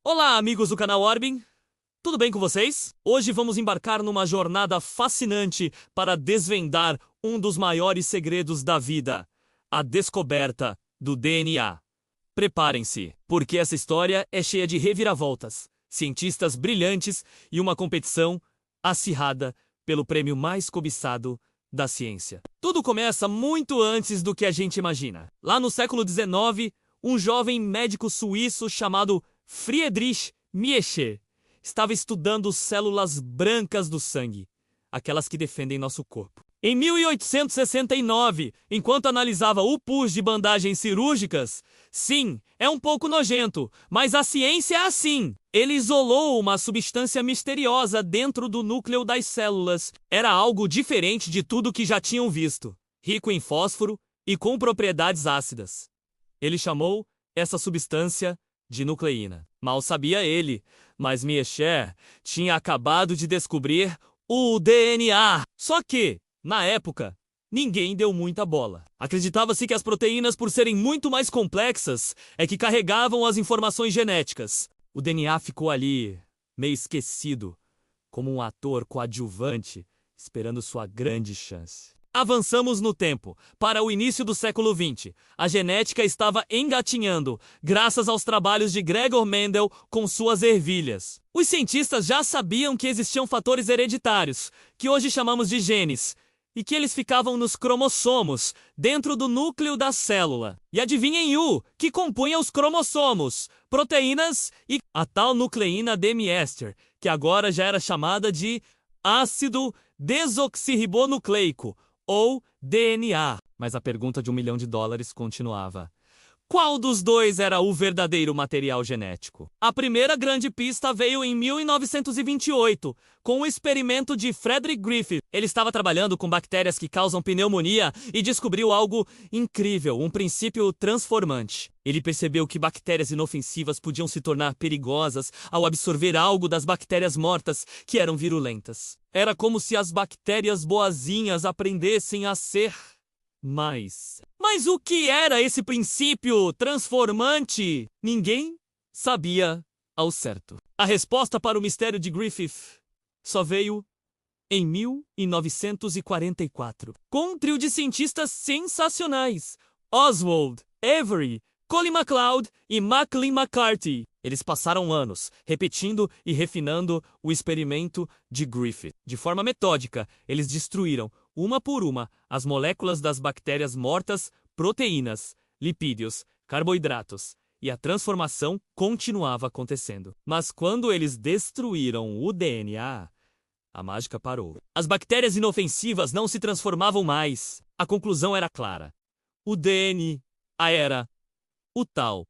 Olá, amigos do canal Orbin. Tudo bem com vocês? Hoje vamos embarcar numa jornada fascinante para desvendar um dos maiores segredos da vida, a descoberta do DNA. Preparem-se, porque essa história é cheia de reviravoltas, cientistas brilhantes e uma competição acirrada pelo prêmio mais cobiçado da ciência. Tudo começa muito antes do que a gente imagina. Lá no século XIX, um jovem médico suíço chamado Friedrich Miescher estava estudando células brancas do sangue, aquelas que defendem nosso corpo. Em 1869, enquanto analisava o pus de bandagens cirúrgicas, sim, é um pouco nojento, mas a ciência é assim. Ele isolou uma substância misteriosa dentro do núcleo das células. Era algo diferente de tudo que já tinham visto, rico em fósforo e com propriedades ácidas. Ele chamou essa substância de nucleína. Mal sabia ele, mas Miescher tinha acabado de descobrir o DNA. Só que, na época, ninguém deu muita bola. Acreditava-se que as proteínas, por serem muito mais complexas, é que carregavam as informações genéticas. O DNA ficou ali, meio esquecido, como um ator coadjuvante, esperando sua grande chance. Avançamos no tempo, para o início do século XX. A genética estava engatinhando, graças aos trabalhos de Gregor Mendel com suas ervilhas. Os cientistas já sabiam que existiam fatores hereditários, que hoje chamamos de genes, e que eles ficavam nos cromossomos, dentro do núcleo da célula. E adivinhem o que compunha os cromossomos? Proteínas e a tal nucleína de Miescher, que agora já era chamada de ácido desoxirribonucleico, ou DNA. Mas a pergunta de $1 milhão continuava. Qual dos dois era o verdadeiro material genético? A primeira grande pista veio em 1928, com o experimento de Frederick Griffith. Ele estava trabalhando com bactérias que causam pneumonia e descobriu algo incrível, um princípio transformante. Ele percebeu que bactérias inofensivas podiam se tornar perigosas ao absorver algo das bactérias mortas que eram virulentas. Era como se as bactérias boazinhas aprendessem a ser Mas o que era esse princípio transformante? Ninguém sabia ao certo. A resposta para o mistério de Griffith só veio em 1944, com um trio de cientistas sensacionais: Oswald, Avery, Colin MacLeod e Maclean McCarthy. Eles passaram anos repetindo e refinando o experimento de Griffith. De forma metódica, eles destruíram, uma por uma, as moléculas das bactérias mortas, proteínas, lipídios, carboidratos, e a transformação continuava acontecendo. Mas quando eles destruíram o DNA, a mágica parou. As bactérias inofensivas não se transformavam mais. A conclusão era clara. O DNA era o tal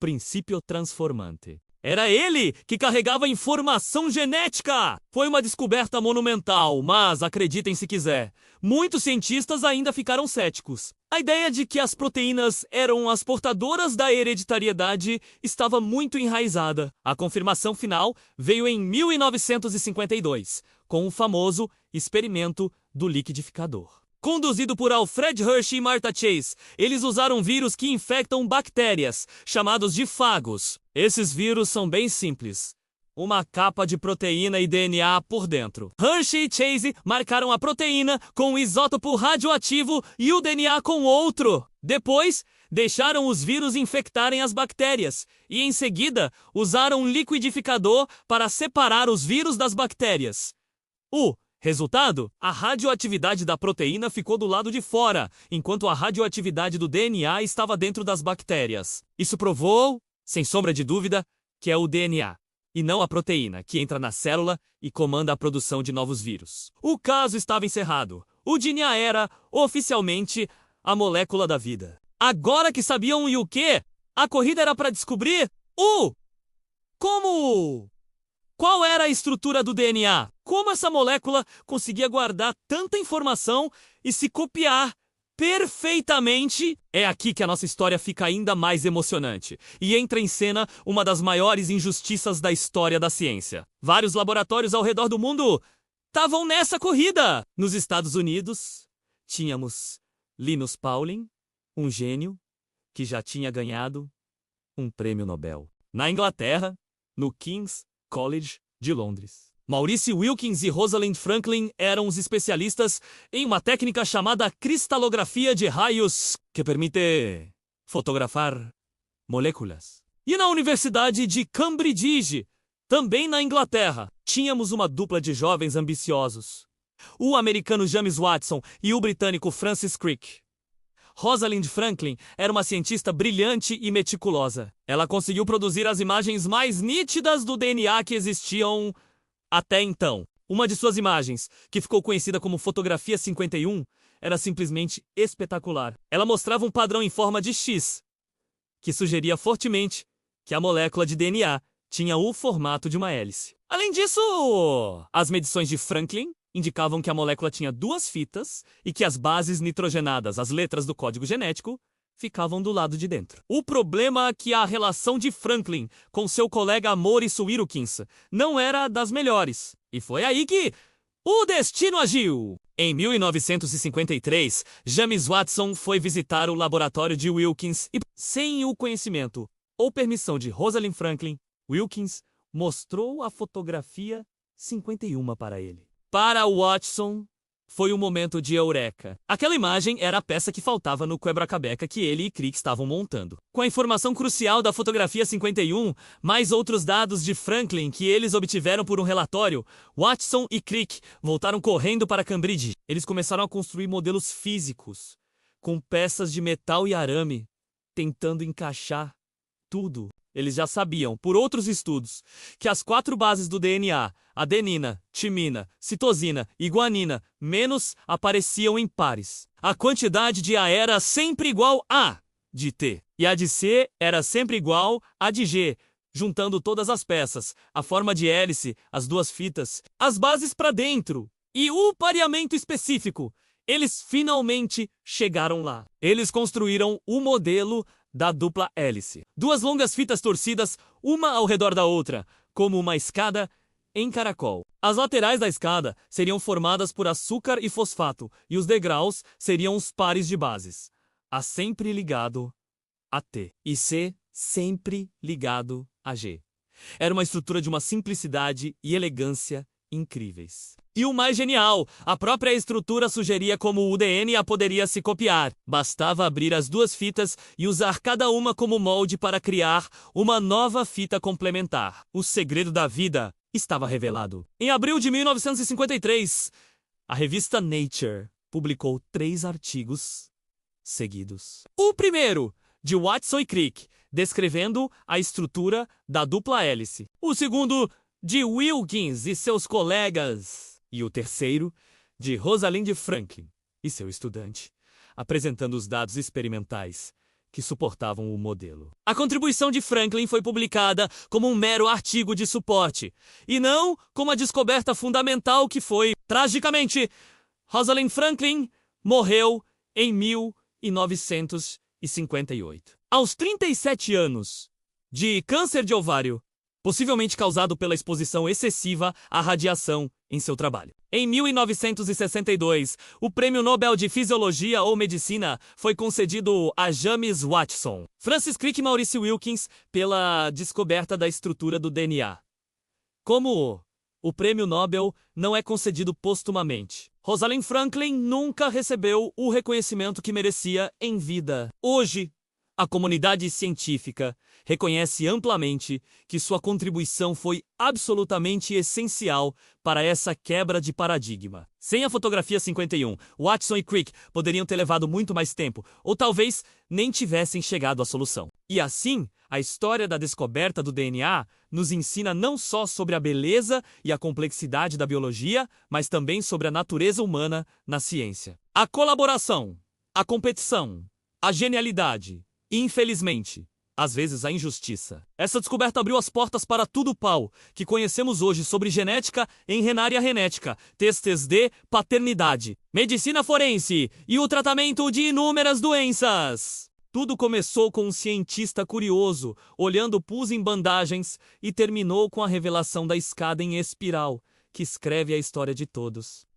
princípio transformante. Era ele que carregava informação genética! Foi uma descoberta monumental, mas, acreditem se quiser, muitos cientistas ainda ficaram céticos. A ideia de que as proteínas eram as portadoras da hereditariedade estava muito enraizada. A confirmação final veio em 1952, com o famoso experimento do liquidificador. Conduzido por Alfred Hershey e Martha Chase, eles usaram vírus que infectam bactérias, chamados de fagos. Esses vírus são bem simples. Uma capa de proteína e DNA por dentro. Hershey e Chase marcaram a proteína com um isótopo radioativo e o DNA com outro. Depois, deixaram os vírus infectarem as bactérias e, em seguida, usaram um liquidificador para separar os vírus das bactérias. Resultado? A radioatividade da proteína ficou do lado de fora, enquanto a radioatividade do DNA estava dentro das bactérias. Isso provou, sem sombra de dúvida, que é o DNA, e não a proteína, que entra na célula e comanda a produção de novos vírus. O caso estava encerrado. O DNA era, oficialmente, a molécula da vida. Agora que sabiam o que, a corrida era para descobrir Qual era a estrutura do DNA? Como essa molécula conseguia guardar tanta informação e se copiar perfeitamente? É aqui que a nossa história fica ainda mais emocionante e entra em cena uma das maiores injustiças da história da ciência. Vários laboratórios ao redor do mundo estavam nessa corrida. Nos Estados Unidos, tínhamos Linus Pauling, um gênio que já tinha ganhado um prêmio Nobel. Na Inglaterra, no King's College de Londres. Maurice Wilkins e Rosalind Franklin eram os especialistas em uma técnica chamada cristalografia de raios, que permite fotografar moléculas. E na Universidade de Cambridge, também na Inglaterra, tínhamos uma dupla de jovens ambiciosos. O americano James Watson e o britânico Francis Crick. Rosalind Franklin era uma cientista brilhante e meticulosa. Ela conseguiu produzir as imagens mais nítidas do DNA que existiam até então. Uma de suas imagens, que ficou conhecida como Fotografia 51, era simplesmente espetacular. Ela mostrava um padrão em forma de X, que sugeria fortemente que a molécula de DNA tinha o formato de uma hélice. Além disso, as medições de Franklin indicavam que a molécula tinha duas fitas e que as bases nitrogenadas, as letras do código genético, ficavam do lado de dentro. O problema é que a relação de Franklin com seu colega Maurice Wilkins não era das melhores. E foi aí que o destino agiu. Em 1953, James Watson foi visitar o laboratório de Wilkins e, sem o conhecimento ou permissão de Rosalind Franklin, Wilkins mostrou a fotografia 51 para ele. Para Watson, foi um momento de eureka. Aquela imagem era a peça que faltava no quebra-cabeça que ele e Crick estavam montando. Com a informação crucial da fotografia 51, mais outros dados de Franklin que eles obtiveram por um relatório, Watson e Crick voltaram correndo para Cambridge. Eles começaram a construir modelos físicos, com peças de metal e arame, tentando encaixar tudo. Eles já sabiam, por outros estudos, que as 4 bases do DNA, adenina, timina, citosina e guanina, menos apareciam em pares. A quantidade de A era sempre igual a de T, e a de C era sempre igual a de G, juntando todas as peças, a forma de hélice, as 2 fitas, as bases para dentro e o pareamento específico. Eles finalmente chegaram lá. Eles construíram o modelo da dupla hélice. 2 longas fitas torcidas, uma ao redor da outra, como uma escada em caracol. As laterais da escada seriam formadas por açúcar e fosfato, e os degraus seriam os pares de bases. A sempre ligado a T e C sempre ligado a G. Era uma estrutura de uma simplicidade e elegância incríveis. E o mais genial, a própria estrutura sugeria como o DNA poderia se copiar. Bastava abrir as 2 fitas e usar cada uma como molde para criar uma nova fita complementar. O segredo da vida estava revelado. Em abril de 1953, a revista Nature publicou 3 artigos seguidos. O primeiro, de Watson e Crick, descrevendo a estrutura da dupla hélice. O segundo, de Wilkins e seus colegas. E o terceiro, de Rosalind Franklin e seu estudante, apresentando os dados experimentais que suportavam o modelo. A contribuição de Franklin foi publicada como um mero artigo de suporte, e não como a descoberta fundamental que foi. Tragicamente, Rosalind Franklin morreu em 1958. Aos 37 anos, de câncer de ovário, possivelmente causado pela exposição excessiva à radiação em seu trabalho. Em 1962, o Prêmio Nobel de Fisiologia ou Medicina foi concedido a James Watson, Francis Crick e Maurice Wilkins pela descoberta da estrutura do DNA. Como o Prêmio Nobel não é concedido postumamente, Rosalind Franklin nunca recebeu o reconhecimento que merecia em vida. Hoje, a comunidade científica reconhece amplamente que sua contribuição foi absolutamente essencial para essa quebra de paradigma. Sem a fotografia 51, Watson e Crick poderiam ter levado muito mais tempo, ou talvez nem tivessem chegado à solução. E assim, a história da descoberta do DNA nos ensina não só sobre a beleza e a complexidade da biologia, mas também sobre a natureza humana na ciência. A colaboração, a competição, a genialidade e, infelizmente, às vezes a injustiça. Essa descoberta abriu as portas para tudo pau que conhecemos hoje sobre genética, enrenária genética, testes de paternidade, medicina forense e o tratamento de inúmeras doenças. Tudo começou com um cientista curioso, olhando pus em bandagens, e terminou com a revelação da escada em espiral, que escreve a história de todos.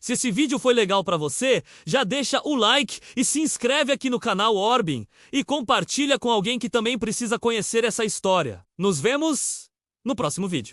Se esse vídeo foi legal para você, já deixa o like e se inscreve aqui no canal Orbin e compartilha com alguém que também precisa conhecer essa história. Nos vemos no próximo vídeo.